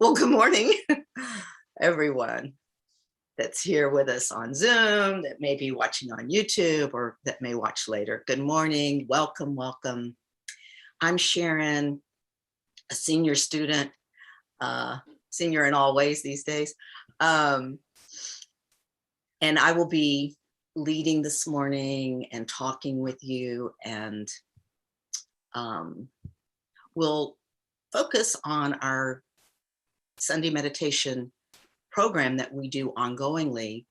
Well, good morning, everyone that's here with us on Zoom, that may be watching on YouTube, or that may watch later. Good morning. Welcome, welcome. I'm Sharon, a senior student, uh, senior in all ways these days. Um, and I will be leading this morning and talking with you, and um, we'll focus on our Sunday meditation program that we do ongoingly.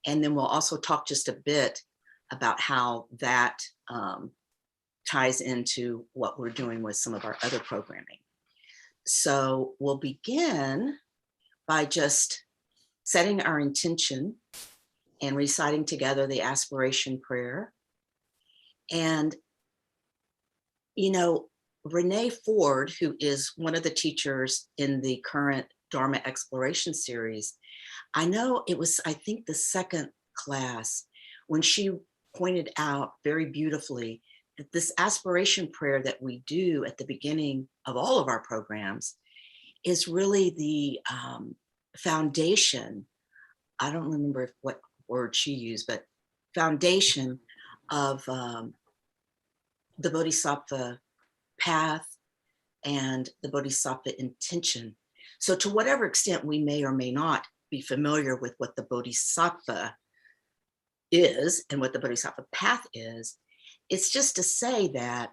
And then we'll also talk just a bit about how that ties into what we're doing with some of our other programming. So we'll begin by just setting our intention and reciting together the Aspiration Prayer. And, you know, Renee Ford, who is one of the teachers in the current Dharma Exploration series, I know it was, I think, the second class when she pointed out very beautifully that this aspiration prayer that we do at the beginning of all of our programs is really the foundation. I don't remember what word she used, but foundation of the Bodhisattva path and the Bodhisattva intention. So to whatever extent we may or may not be familiar with what the Bodhisattva is and what the Bodhisattva path is, it's just to say that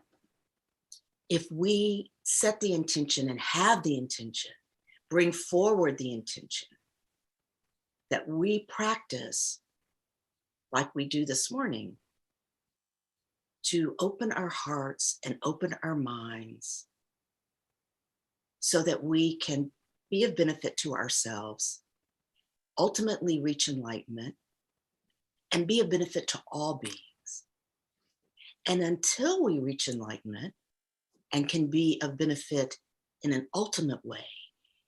if we set the intention and have the intention, bring forward the intention, that we practice like we do this morning, to open our hearts and open our minds so that we can be of benefit to ourselves, ultimately reach enlightenment, and be of benefit to all beings. And until we reach enlightenment and can be of benefit in an ultimate way,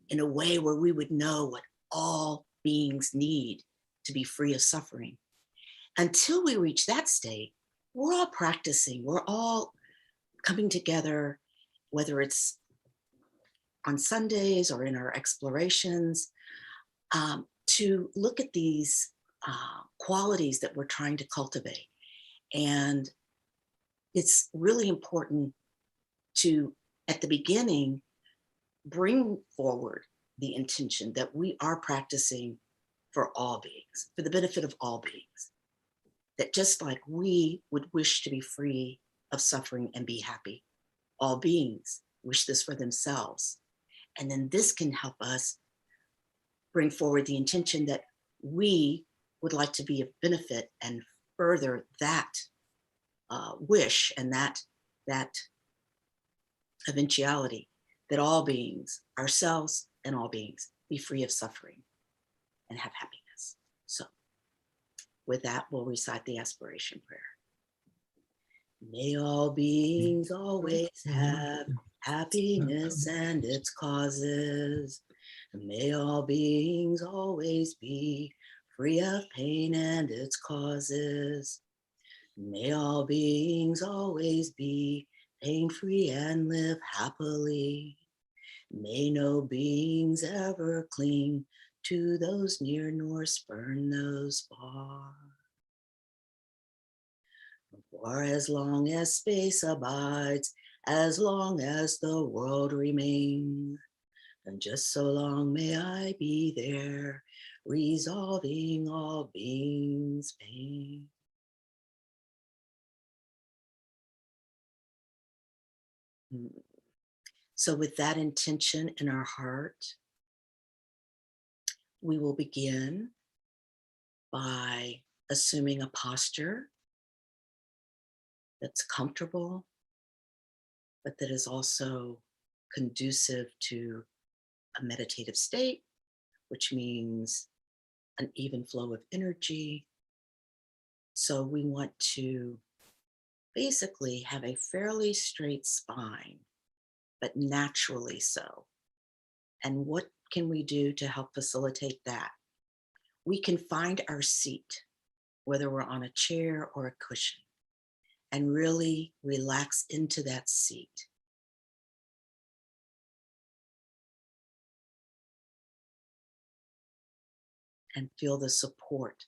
in a way where we would know what all beings need to be free of suffering, until we reach that state, we're all practicing, we're all coming together, whether it's on Sundays or in our explorations, to look at these qualities that we're trying to cultivate. And it's really important to, at the beginning, bring forward the intention that we are practicing for all beings, for the benefit of all beings. That just like we would wish to be free of suffering and be happy, all beings wish this for themselves. And then this can help us bring forward the intention that we would like to be of benefit and further that wish and that eventuality, that all beings, ourselves and all beings, be free of suffering and have happiness. So with that, we'll recite the Aspiration Prayer. May all beings always have happiness and its causes. May all beings always be free of pain and its causes. May all beings always be pain-free and live happily. May no beings ever cling to those near nor spurn those far. For as long as space abides, as long as the world remains, and just so long may I be there, resolving all beings' pain. So with that intention in our heart, we will begin by assuming a posture that's comfortable, but that is also conducive to a meditative state, which means an even flow of energy. So we want to basically have a fairly straight spine, but naturally so. And what can we do to help facilitate that? We can find our seat, whether we're on a chair or a cushion, and really relax into that seat. and feel the support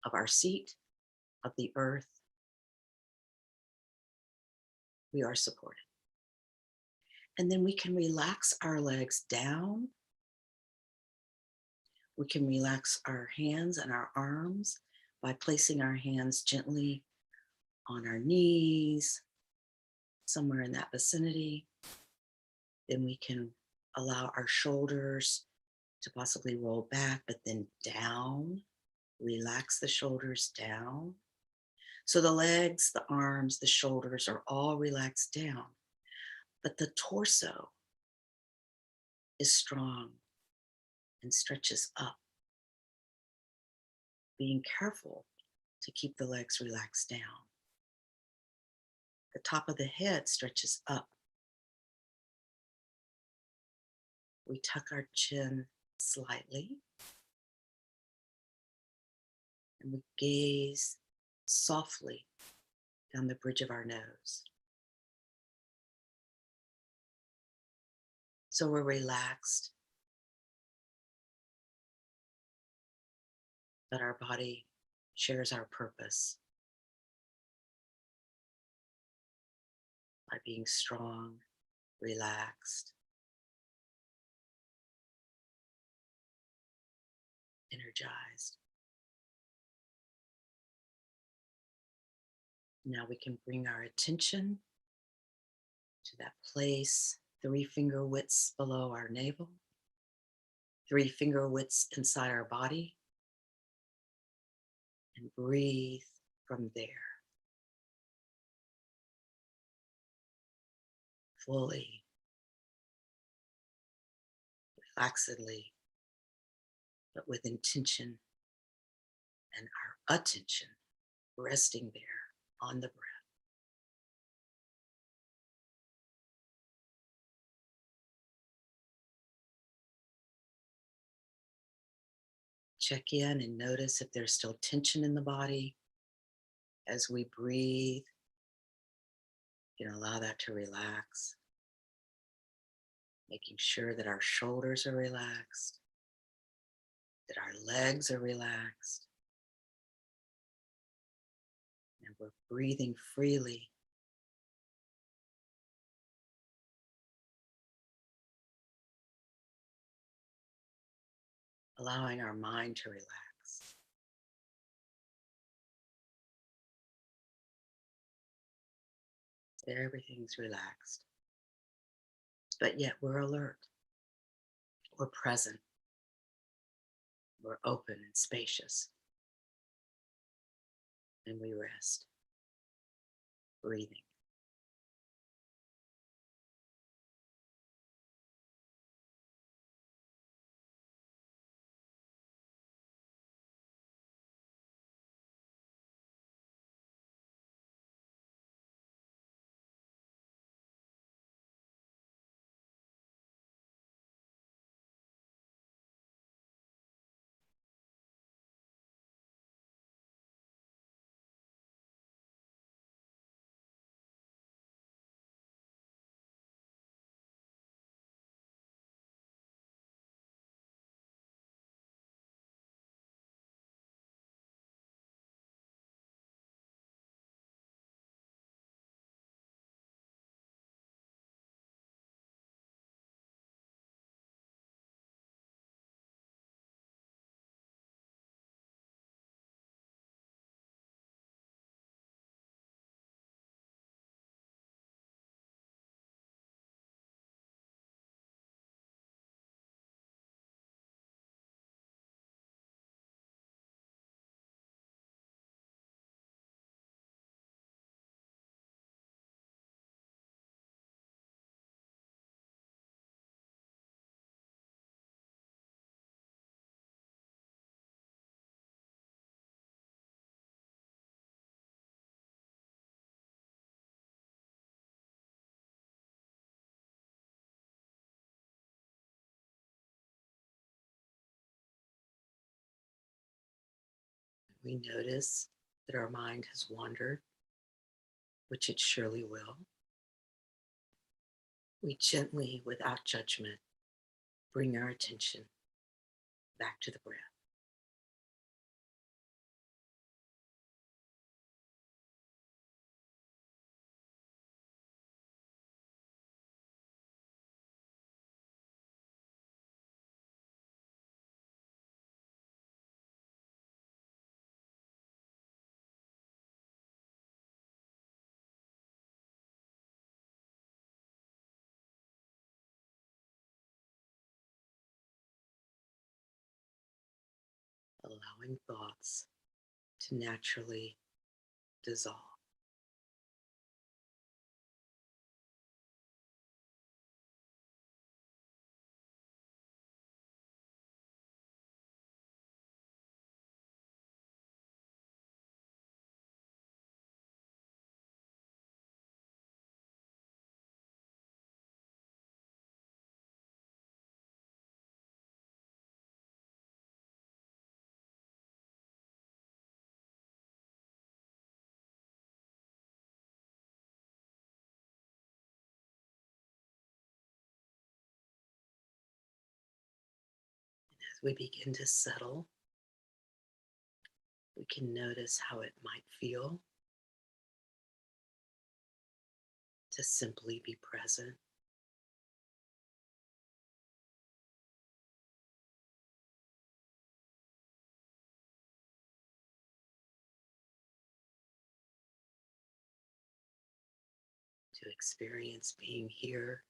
of our seat, of the earth. We are supported. And then we can relax our legs down. We can relax our hands and our arms by placing our hands gently on our knees, somewhere in that vicinity. Then we can allow our shoulders to possibly roll back, but then down. Relax the shoulders down. So the legs, the arms, the shoulders are all relaxed down, but the torso is strong and stretches up, being careful to keep the legs relaxed down. The top of the head stretches up. We tuck our chin slightly and we gaze softly down the bridge of our nose. So we're relaxed, but our body shares our purpose by being strong, relaxed, energized. Now we can bring our attention to that place 3 finger widths below our navel, 3 finger widths inside our body, and breathe from there. Fully, relaxedly, but with intention and our attention resting there on the breath. Check in and notice if there's still tension in the body. As we breathe, you can allow that to relax, making sure that our shoulders are relaxed, that our legs are relaxed, and we're breathing freely. Allowing our mind to relax. Everything's relaxed, but yet we're alert, we're present, we're open and spacious, and we rest, breathing. We notice that our mind has wandered, which it surely will. We gently, without judgment, bring our attention back to the breath. allowing thoughts to naturally dissolve. As we begin to settle, we can notice how it might feel to simply be present. To experience being here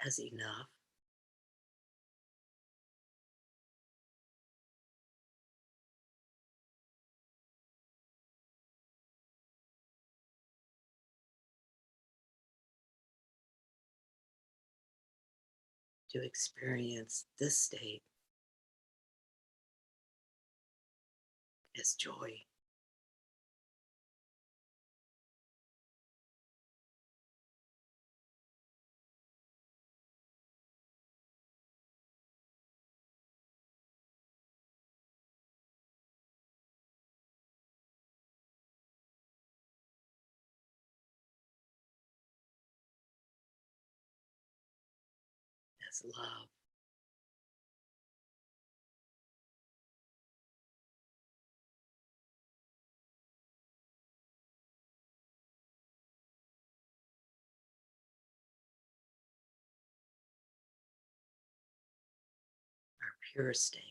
as enough. To experience this state as joy. As love. Our pure state.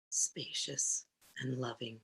Spacious and loving.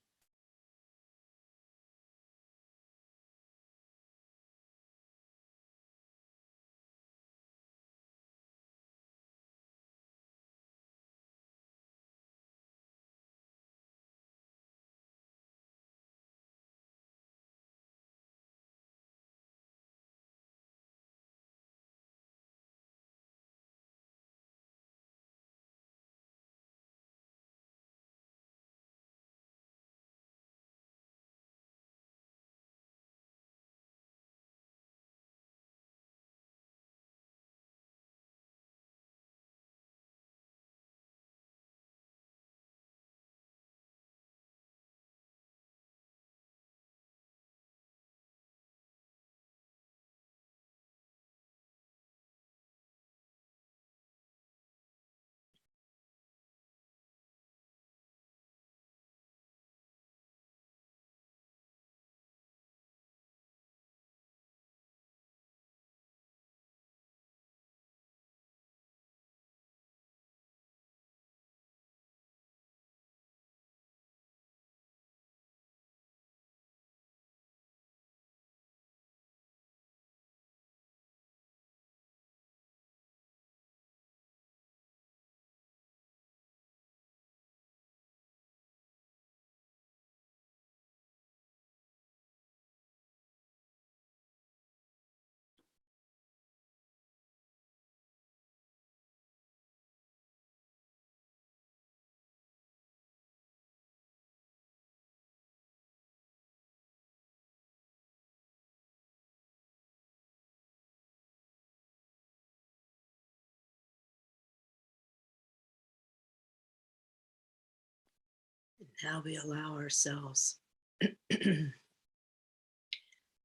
And now we allow ourselves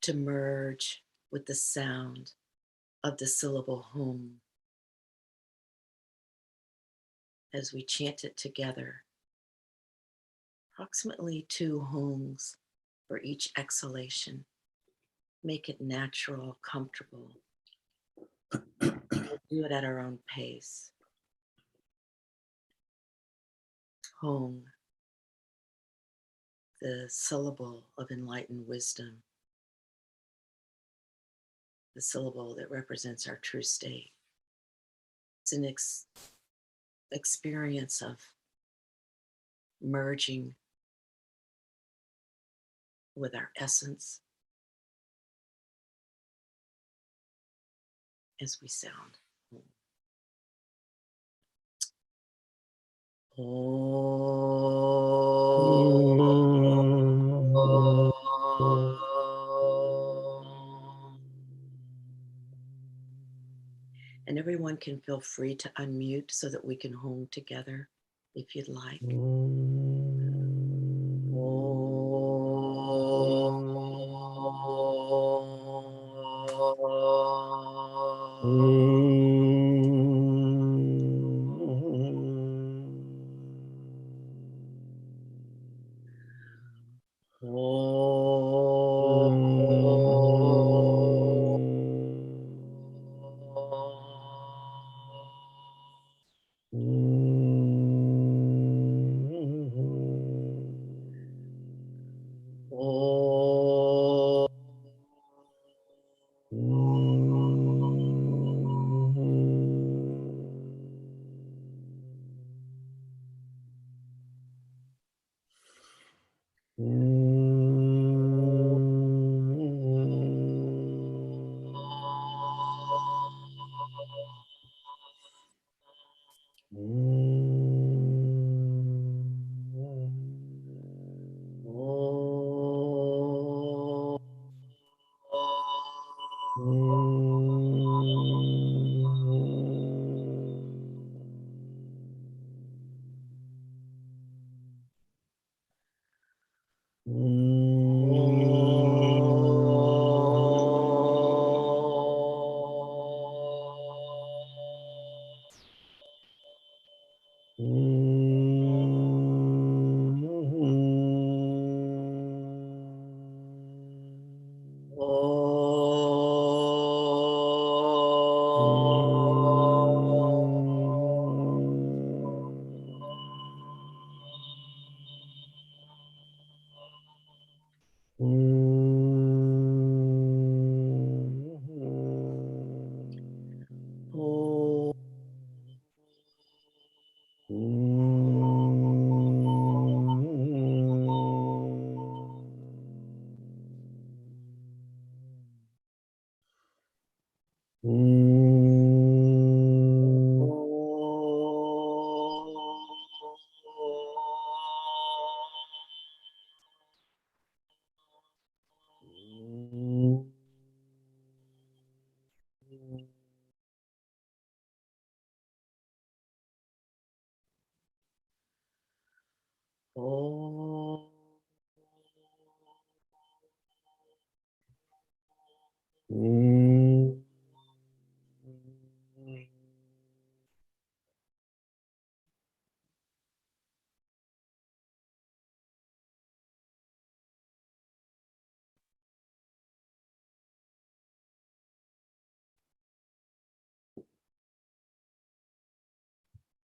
to merge with the sound of the syllable home as we chant it together. Approximately 2 homes for each exhalation. Make it natural, comfortable. We'll do it at our own pace. Home, the syllable of enlightened wisdom. the syllable that represents our true state. It's an experience of merging with our essence as we sound. And everyone can feel free to unmute so that we can hum together if you'd like.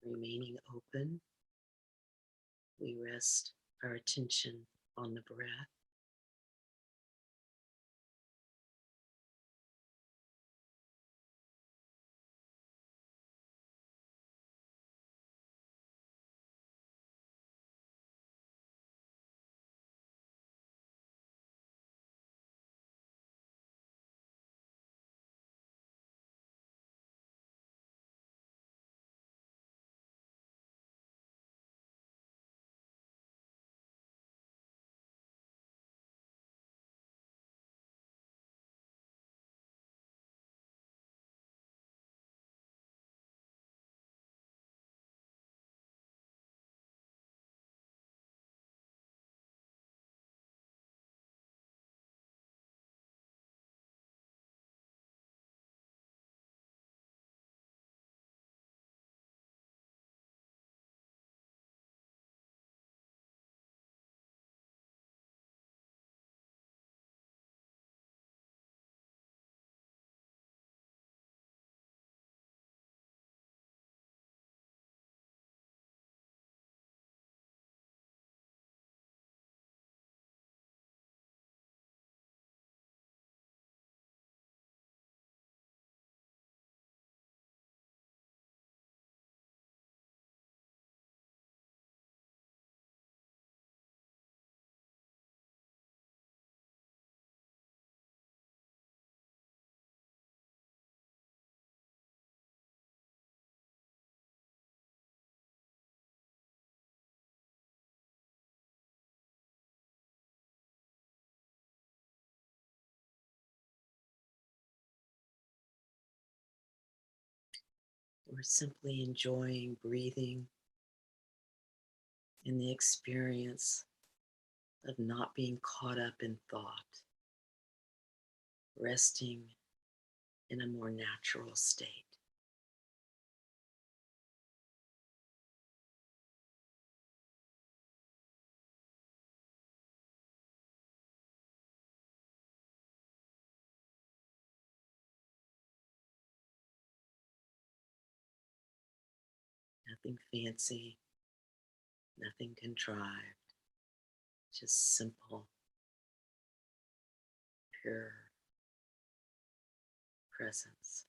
Remaining open, we rest our attention on the breath. We're simply enjoying breathing in the experience of not being caught up in thought, resting in a more natural state. Nothing fancy, nothing contrived, just simple, pure presence.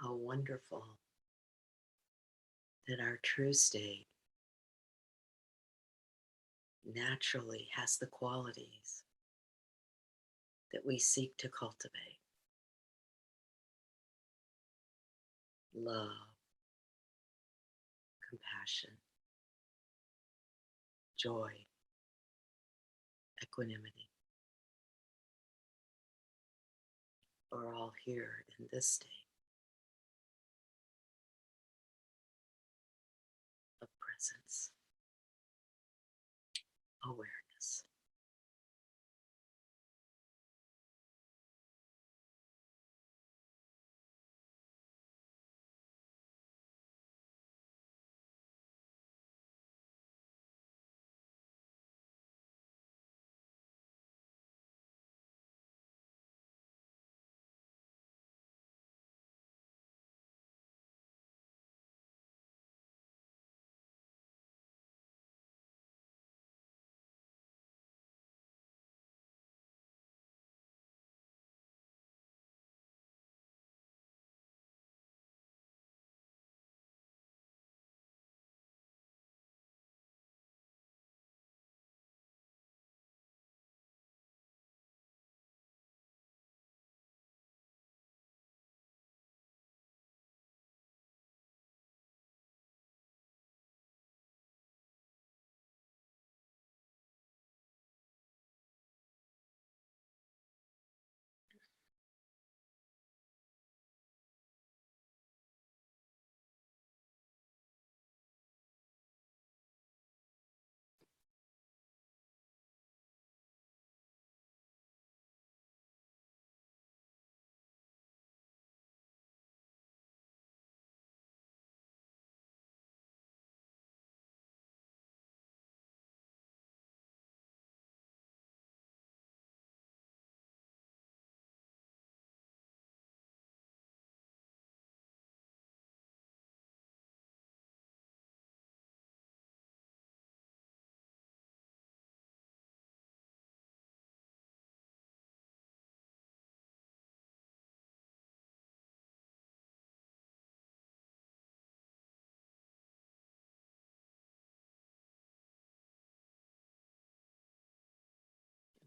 How wonderful that our true state naturally has the qualities that we seek to cultivate: love, compassion, joy, equanimity, are all here in this state of presence, awareness.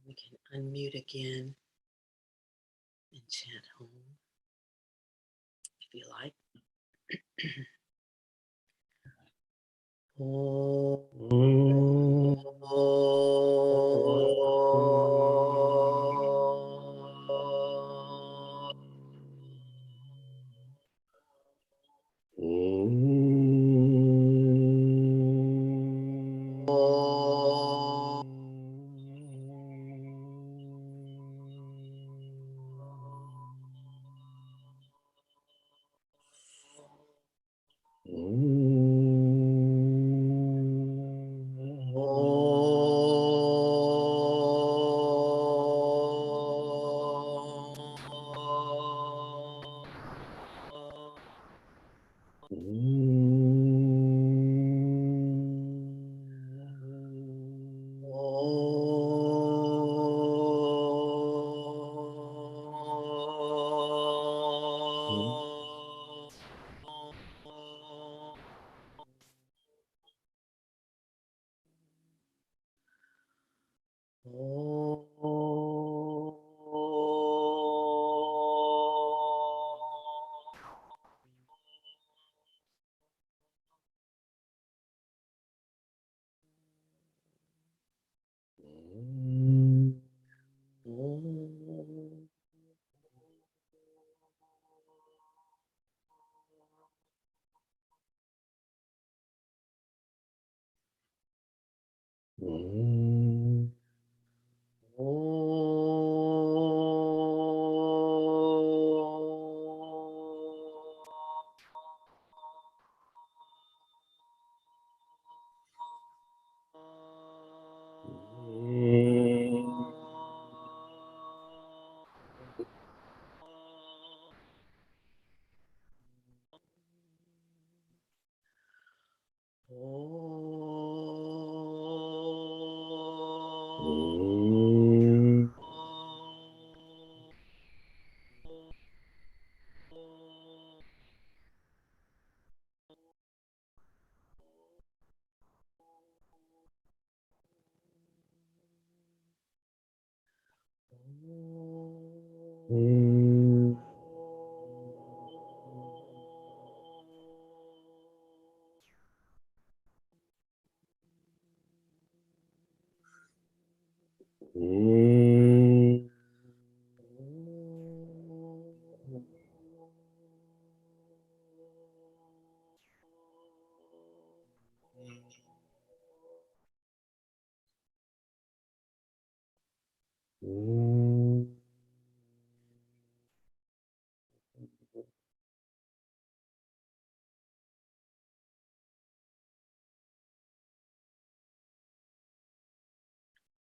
We can unmute again and chant home if you like. Mm.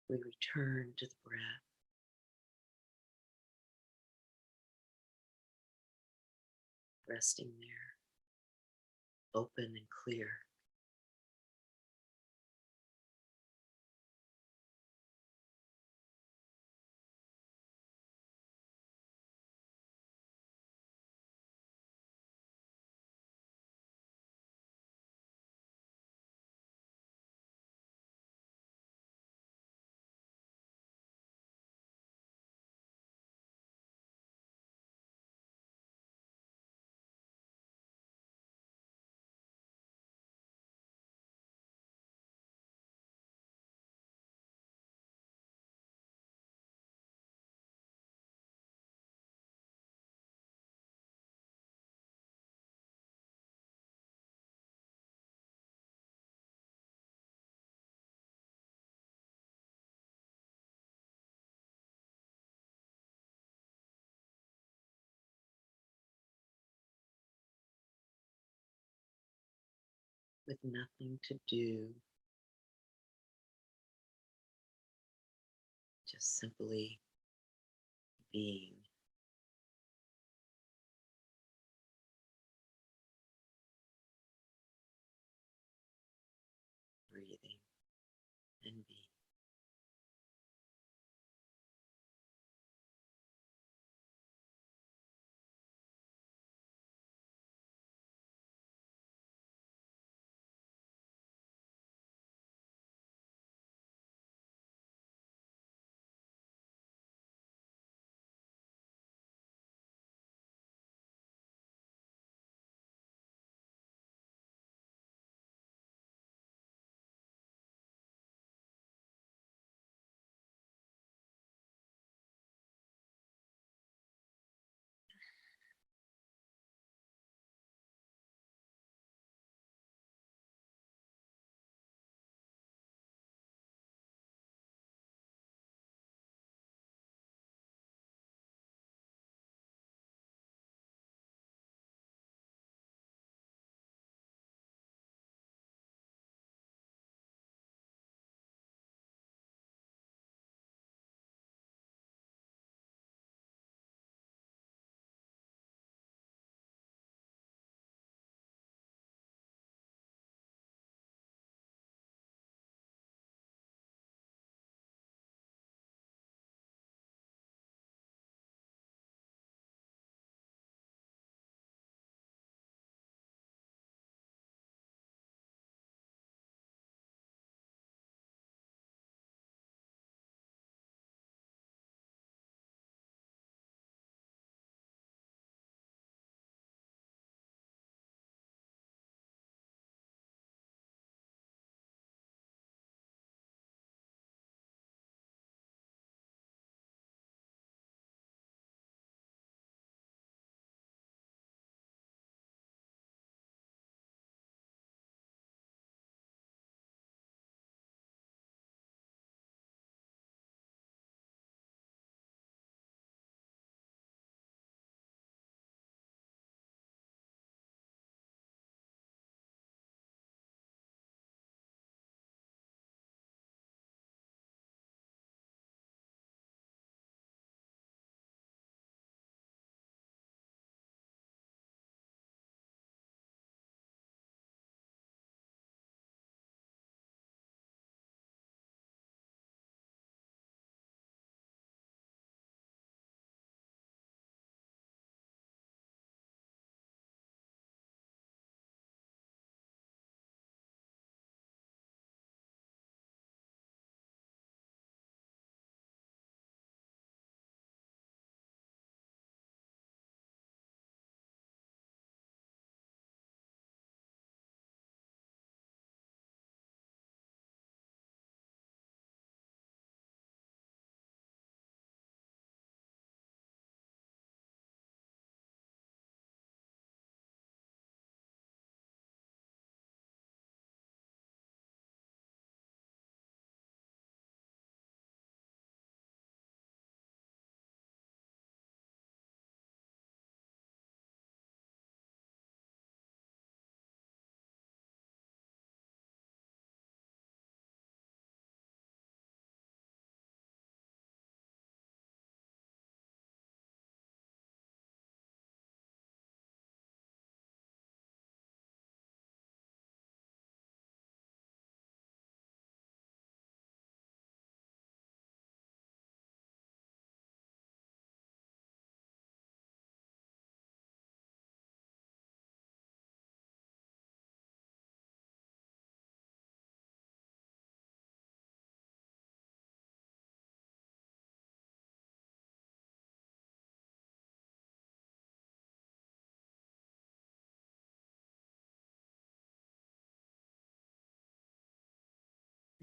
We return to the breath, resting there, open and clear. With nothing to do, just simply being. Breathing and being.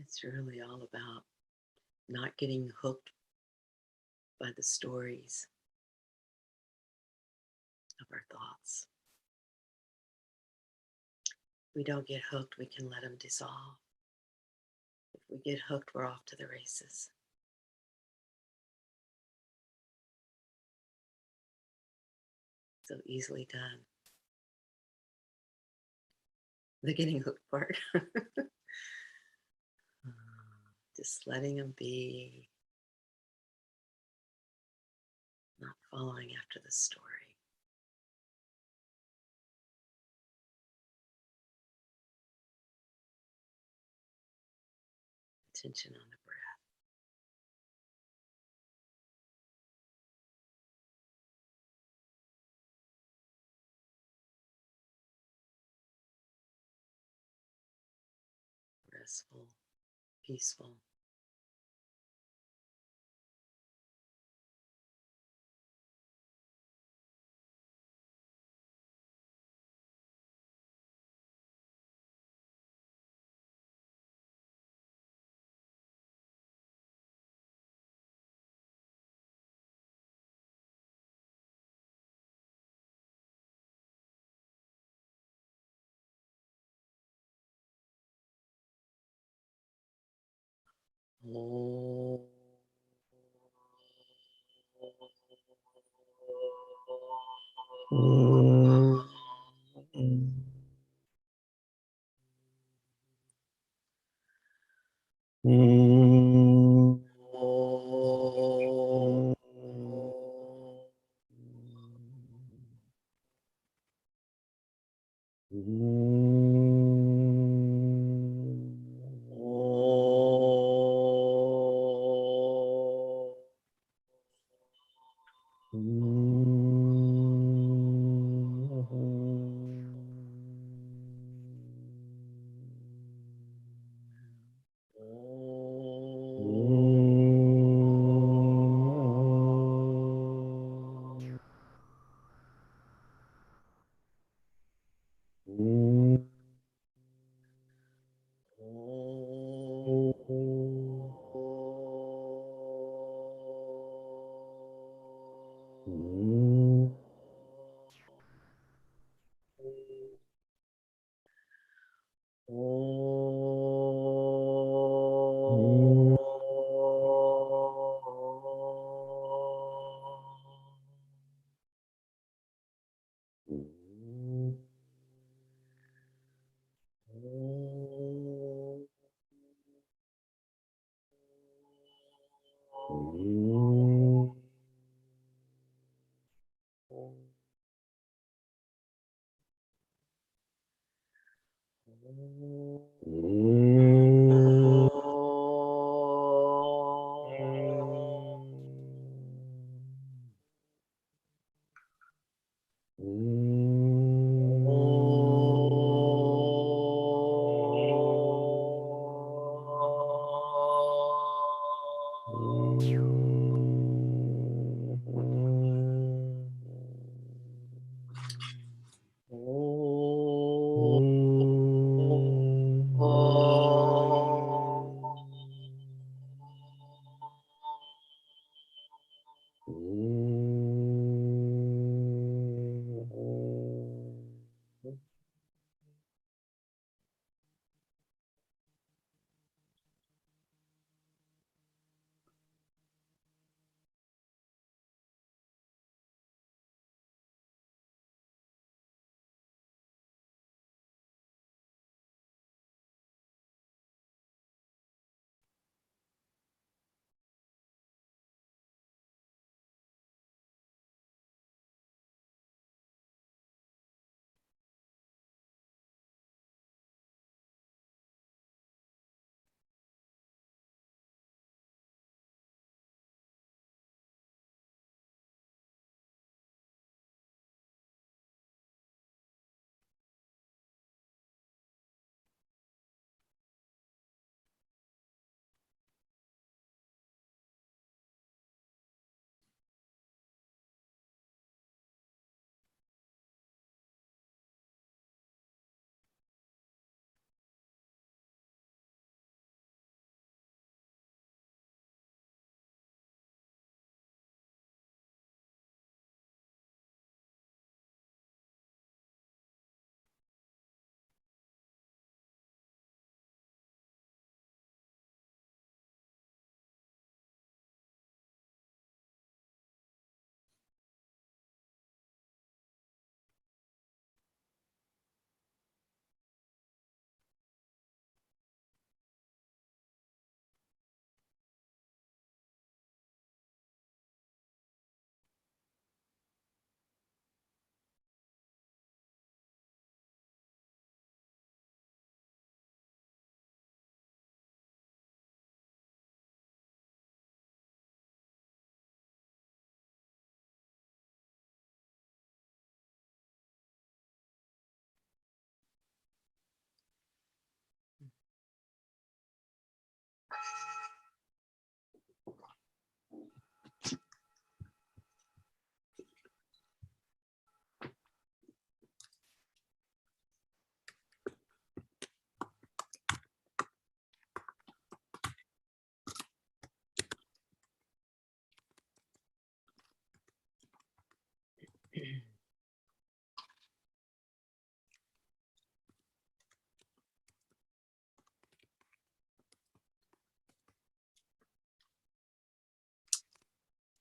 It's really all about not getting hooked by the stories of our thoughts. If we don't get hooked, we can let them dissolve. If we get hooked, we're off to the races. So easily done. The getting hooked part. Just letting them be, not following after the story. Attention on the breath. Restful, peaceful. Oh.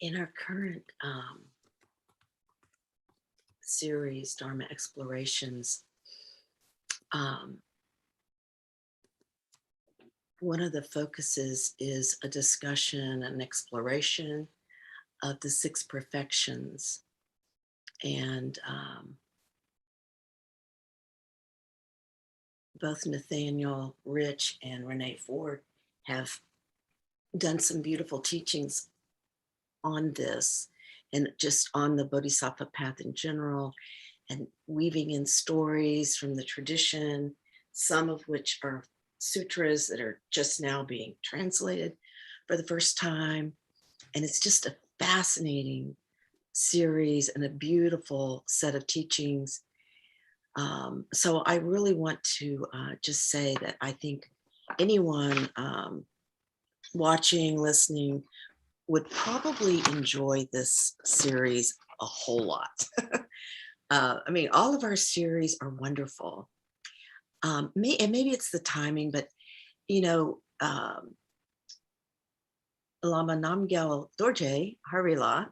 In our current series, Dharma Explorations, one of the focuses is a discussion, an exploration of the six perfections. And both Nathaniel Rich and Renee Ford have done some beautiful teachings on this and just on the Bodhisattva path in general, and weaving in stories from the tradition, some of which are sutras that are just now being translated for the first time. And it's just a fascinating series and a beautiful set of teachings. So I really want to just say that I think anyone watching, listening, would probably enjoy this series a whole lot. I mean, all of our series are wonderful. And maybe it's the timing, but you know, Lama Namgyal Dorje Harila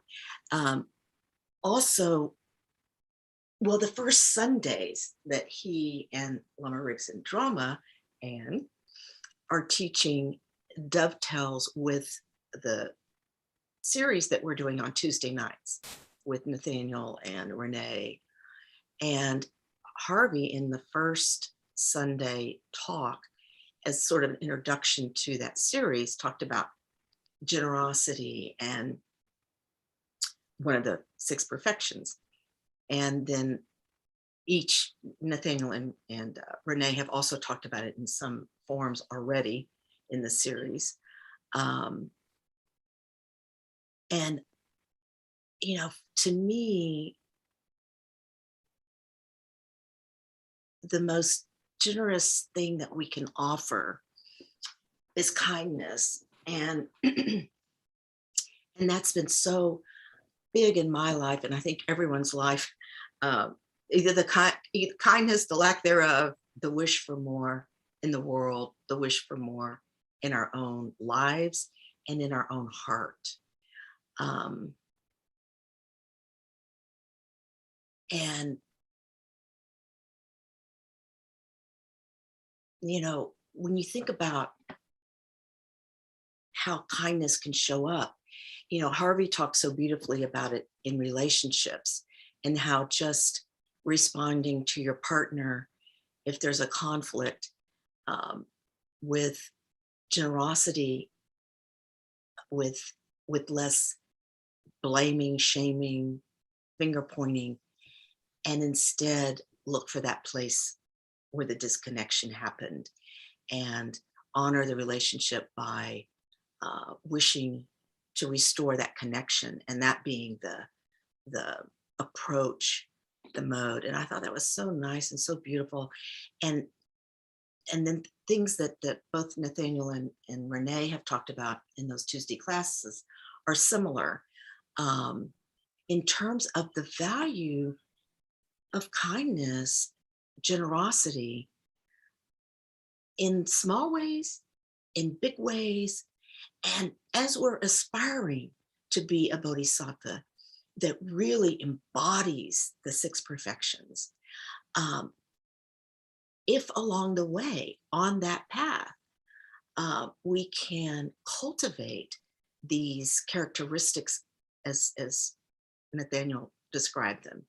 also, well, the first Sundays that he and Lama Rinpoche Drama and are teaching dovetails with the series that we're doing on Tuesday nights with Nathaniel and Renee. And Harvey, in the first Sunday talk, as sort of an introduction to that series, talked about generosity and one of the six perfections. And then each, Nathaniel and Renee have also talked about it in some forms already in the series. And, you know, to me, the most generous thing that we can offer is kindness. And and that's been so big in my life, and I think everyone's life. Either the kindness, the lack thereof, the wish for more in the world, the wish for more in our own lives and in our own heart. And, you know, when you think about how kindness can show up, you know, Harvey talks so beautifully about it in relationships and how just responding to your partner if there's a conflict with generosity, with less blaming, shaming, finger pointing, and instead look for that place where the disconnection happened and honor the relationship by wishing to restore that connection, and that being the approach, the mode. And I thought that was so nice and so beautiful. And then things that both Nathaniel and Renee have talked about in those Tuesday classes are similar in terms of the value of kindness, generosity, in small ways, in big ways. And as we're aspiring to be a bodhisattva that really embodies the six perfections, if along the way on that path, we can cultivate these characteristics as Nathaniel described them,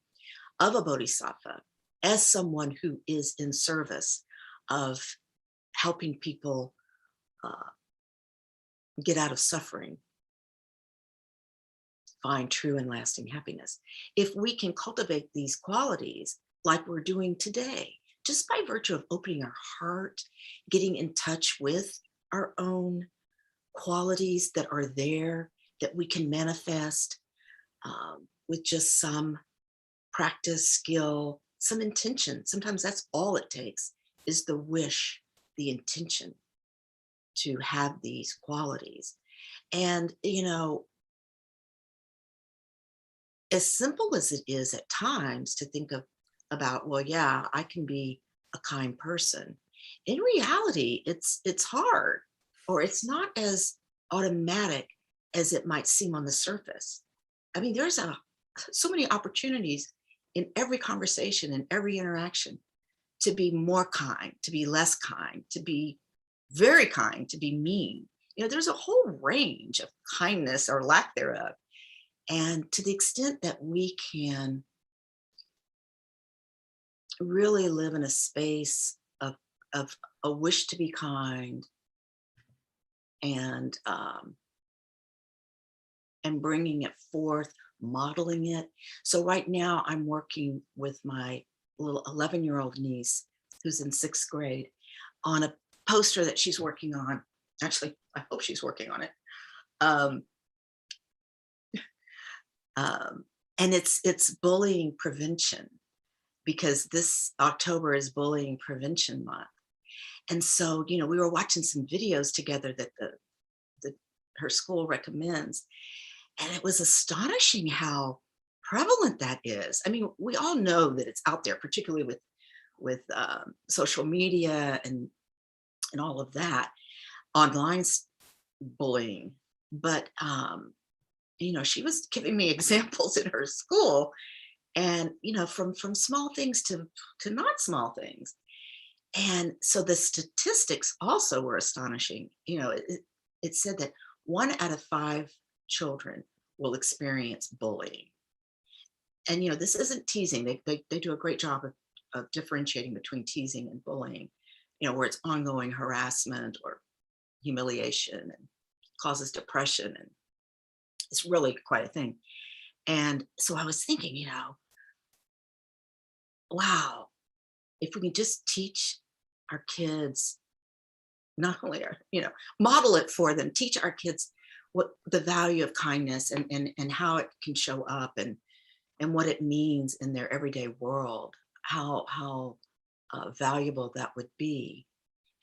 of a bodhisattva, as someone who is in service of helping people get out of suffering, find true and lasting happiness. If we can cultivate these qualities like we're doing today, just by virtue of opening our heart, getting in touch with our own qualities that are there that we can manifest with just some practice, skill, some intention. Sometimes that's all it takes is the wish, the intention to have these qualities. And, as simple as it is at times to think about, well, yeah, I can be a kind person. In reality, it's hard, or it's not as automatic as it might seem on the surface. I mean, there's so many opportunities in every conversation, in every interaction, to be more kind, to be less kind, to be very kind, to be mean. There's a whole range of kindness or lack thereof. And to the extent that we can really live in a space of a wish to be kind and bringing it forth, modeling it. So right now I'm working with my little 11-year-old niece who's in 6th grade on a poster that she's working on. Actually, I hope she's working on it. And it's bullying prevention, because this October is Bullying Prevention Month. And so, we were watching some videos together that her school recommends. And it was astonishing how prevalent that is. I mean, we all know that it's out there, particularly with social media and all of that, online bullying. But she was giving me examples in her school, and from small things to not small things. And so the statistics also were astonishing. It said that 1 out of 5 children will experience bullying. And this isn't teasing. They do a great job of differentiating between teasing and bullying, where it's ongoing harassment or humiliation and causes depression, and it's really quite a thing. And so I was thinking, wow, if we can just teach our kids, not only model it for them, teach our kids what the value of kindness and how it can show up, and what it means in their everyday world, how valuable that would be.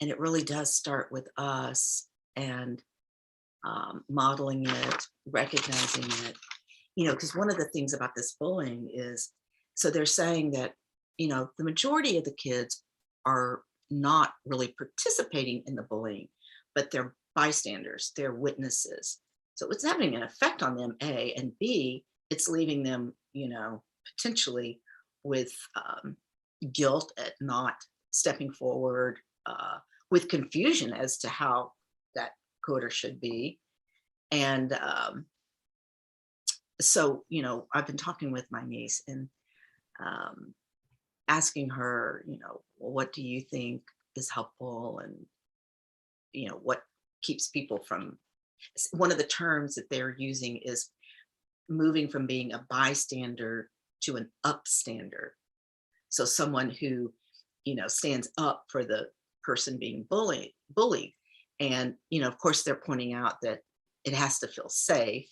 And it really does start with us, and modeling it, recognizing it, because one of the things about this bullying is, so they're saying that, the majority of the kids are not really participating in the bullying, but they're bystanders, they're witnesses. So it's having an effect on them, A, and B, it's leaving them, potentially with guilt at not stepping forward, with confusion as to how that could or should be. And so, I've been talking with my niece and asking her, well, what do you think is helpful? And, what keeps people from, one of the terms that they're using is moving from being a bystander to an upstander. So someone who, stands up for the person being bullied. And, of course, they're pointing out that it has to feel safe.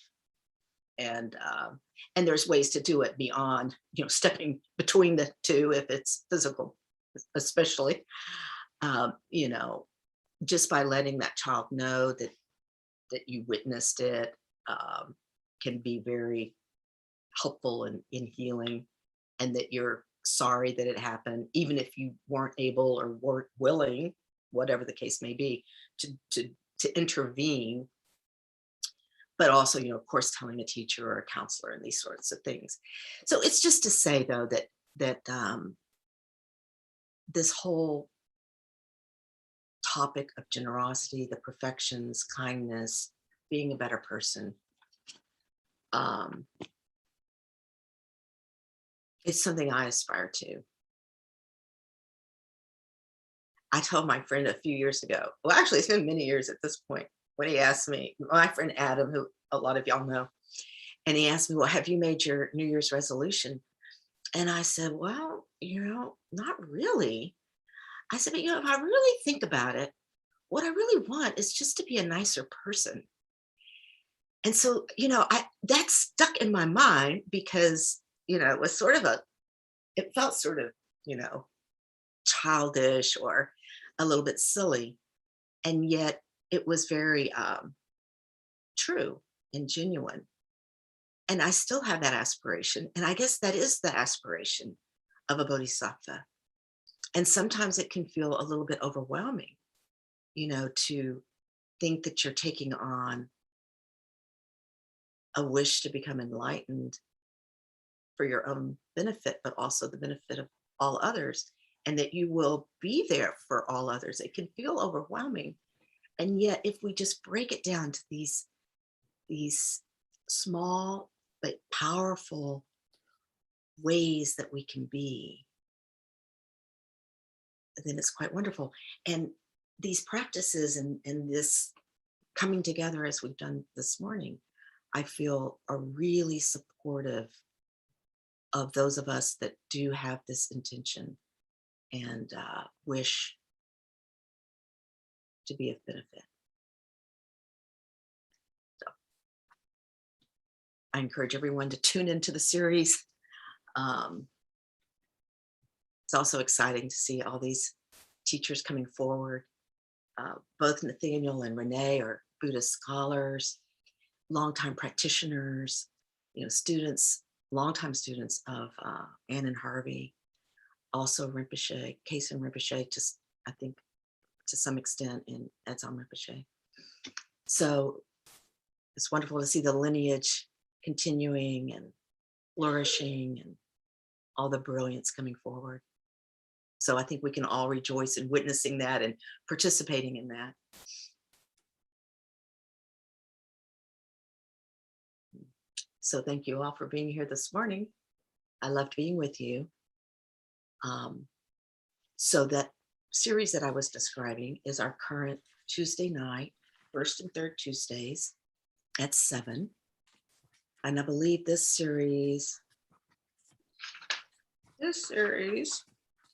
And there's ways to do it beyond, stepping between the two, if it's physical, especially, just by letting that child know that you witnessed it, can be very helpful in healing, and that you're sorry that it happened, even if you weren't able or weren't willing, whatever the case may be, to intervene. But also, of course, telling a teacher or a counselor and these sorts of things. So it's just to say, though, that this whole topic of generosity, the perfections, kindness, being a better person, it's something I aspire to. I told my friend a few years ago, well, actually, it's been many years at this point, when he asked me, my friend Adam, who a lot of y'all know, and he asked me, well, have you made your New Year's resolution? And I said, well, not really. I said, but if I really think about it, what I really want is just to be a nicer person. And so, that stuck in my mind because, it was sort of it felt sort of, you know, childish or a little bit silly. And yet it was very true and genuine. And I still have that aspiration. And I guess that is the aspiration of a bodhisattva. And sometimes it can feel a little bit overwhelming, to think that you're taking on a wish to become enlightened for your own benefit, but also the benefit of all others, and that you will be there for all others. It can feel overwhelming. And yet, if we just break it down to these small but powerful ways that we can be, then it's quite wonderful. And these practices and this coming together as we've done this morning, I feel are really supportive of those of us that do have this intention and wish to be of benefit. So I encourage everyone to tune into the series. It's also exciting to see all these teachers coming forward. Both Nathaniel and Renee are Buddhist scholars, longtime practitioners, students, longtime students of Ann and Harvey, also Rinpoche, Kesen Rinpoche, just I think to some extent in Edzam Rinpoche. So it's wonderful to see the lineage continuing and flourishing and all the brilliance coming forward. So I think we can all rejoice in witnessing that and participating in that. So thank you all for being here this morning. I loved being with you. So that series that I was describing is our current Tuesday night, first and third Tuesdays at 7. And I believe this series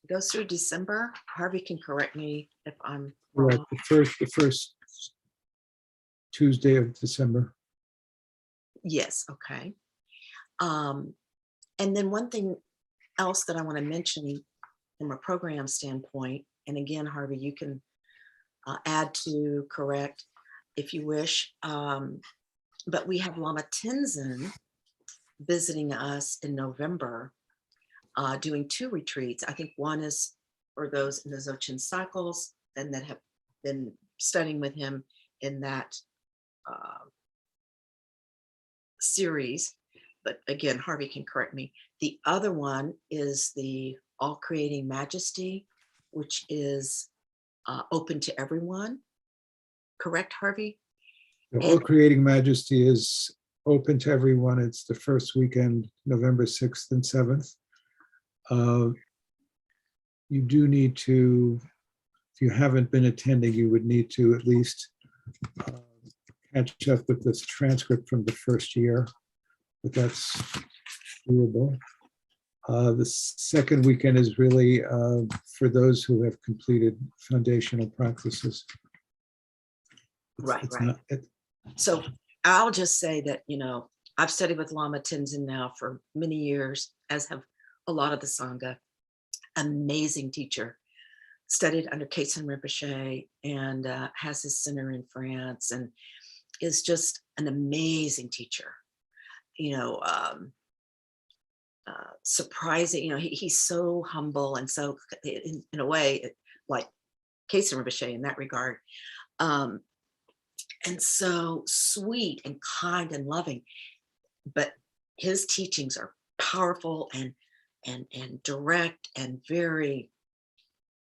goes through December. Harvey can correct me if I'm wrong. The first Tuesday of December. Yes, okay. And then one thing else that I want to mention from a program standpoint, and again, Harvey, you can add to, correct if you wish, but we have Lama Tenzin visiting us in November, doing 2 retreats. I think one is for those in the Dzogchen cycles and that have been studying with him in that series. But again, Harvey can correct me. The other one is the All Creating Majesty, which is open to everyone. Correct, Harvey? The All Creating Majesty is open to everyone. It's the first weekend, November 6th and 7th. You do need to, if you haven't been attending, you would need to at least catch up with this transcript from the first year, but that's doable. The second weekend is really for those who have completed foundational practices. Right. So I'll just say that, I've studied with Lama Tenzin now for many years, as have a lot of the Sangha. Amazing teacher. Studied under Kesen Rinpoche and has his center in France and is just an amazing teacher. Surprising, he's so humble and so, in a way, like Kesen Rinpoche in that regard. And so sweet and kind and loving, but his teachings are powerful and direct and very,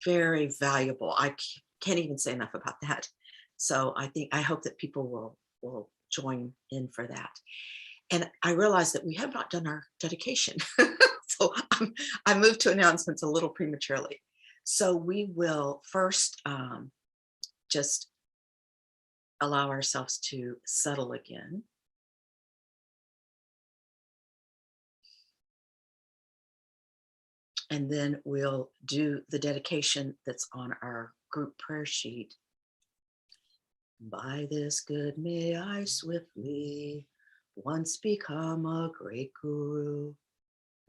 very valuable. I can't even say enough about that. So I hope that people will join in for that. And I realize that we have not done our dedication. So I moved to announcements a little prematurely. So we will first just allow ourselves to settle again. And then we'll do the dedication that's on our group prayer sheet. By this good may I swiftly once become a great guru,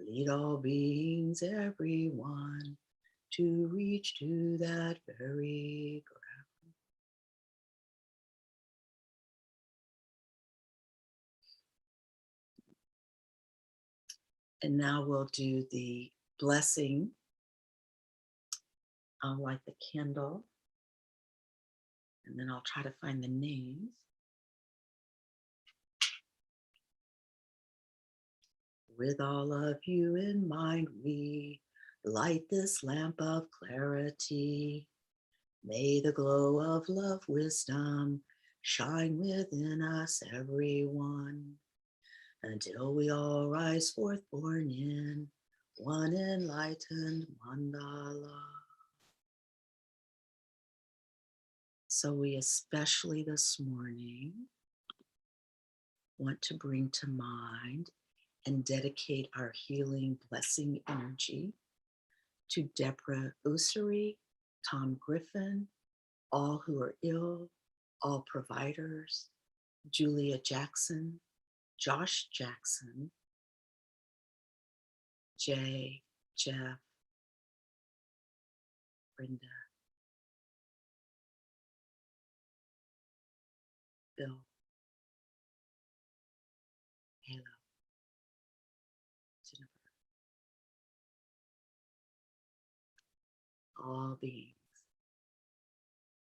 lead all beings, everyone, to reach to that very ground. And now we'll do the blessing. I'll light the candle, and then I'll try to find the names. With all of you in mind, we light this lamp of clarity. May the glow of love, wisdom shine within us, everyone, until we all rise forth born in one enlightened mandala. So we especially this morning want to bring to mind and dedicate our healing blessing energy to Deborah Ussery, Tom Griffin, all who are ill, all providers, Julia Jackson, Josh Jackson, Jay, Jeff, Brenda, Bill, Halo, Jennifer, all beings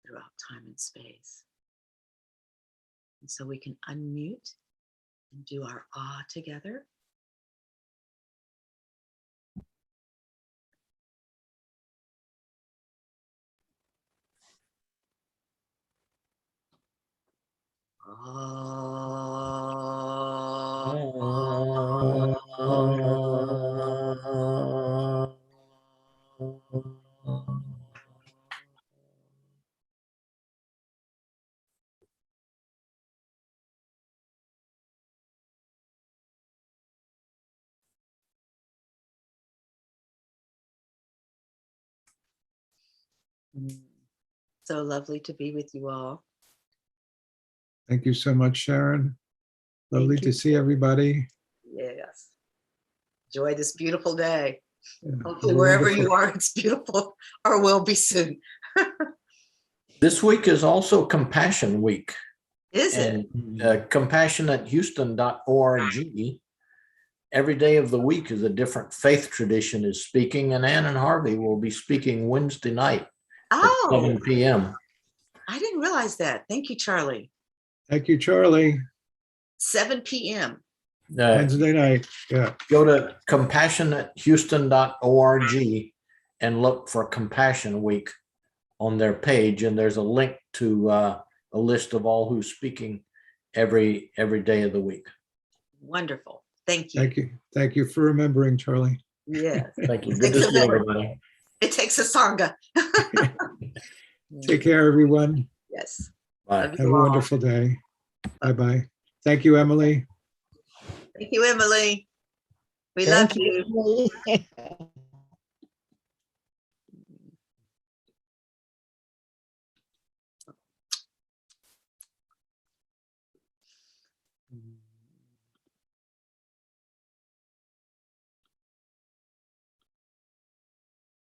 throughout time and space. And so we can unmute and do our ah together. So lovely to be with you all. Thank you so much, Sharon. Lovely Thank to you. see everybody. Yes. Enjoy this beautiful day. Yeah, Hopefully, have a wherever wonderful- you are, it's beautiful, or will be soon. This week is also Compassion Week, Is it? and compassion@houston.org. Every day of the week is a different faith tradition is speaking, and Ann and Harvey will be speaking Wednesday night at Oh, 7 p.m. I didn't realize that. Thank you, Charlie. Thank you, Charlie. 7 p.m. Wednesday night. Yeah. Go to compassion@houston.org and look for Compassion Week on their page, and there's a link to a list of all who's speaking every day of the week. Wonderful. Thank you. Thank you. Thank you for remembering, Charlie. Yes. Thank you. Good to see everybody. It takes a sangha. Take care, everyone. Yes. Bye. Love you Have a all. wonderful day. Bye-bye. Thank you, Emily. Thank you, Emily. We Thank love you. you.